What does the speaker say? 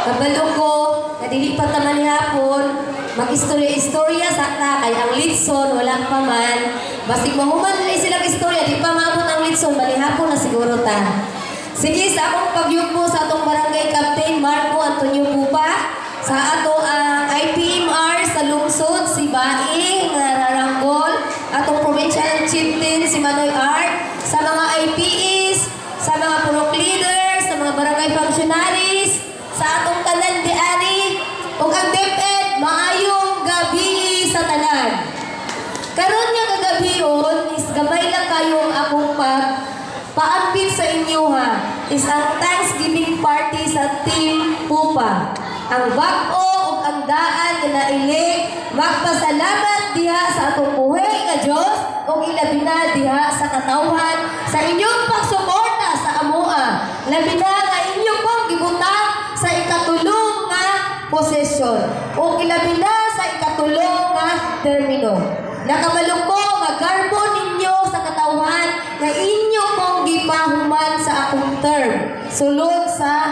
Kabalo ko, nadilipat naman hapon, mag-istorya-istorya sa ta, kay ang litson, wala pa man. Basig mahuman nila silang istorya, di pa maabot ang litson, bali hapon na siguro ta. Sige, sa akong pagyupo sa atong barangay Captain Marco Antonio Pupa, sa ato ang IPMR sa lungsod, si Baing Raranggol, atong provincial chieftain, si Manoy Art, sa mga IPEs, sa mga purok leaders, sa mga barangay functionaries, sa atong tanan diari, ug ang DepEd, maayong gabi sa tanan. Karon nga kagabion is gamay lang kayo ang akong paambit sa inyo ha. Is ang Thanksgiving party sa Team Pupa. Ang bag-o ug ang daan na nailig magpasalamat diha sa atong buhay nga Dios ug ilabi na diha sa katawhan sa inyong pagsuporta sa amoa. Labi na nga inyo pong gibutang sa ikatulong nga posesyon ug ilabi na sa ikatulong nga termino. Nakabalo ko magarbo ninyo sa katawhan nga inyo pong gipahuman sa akong term. Sulod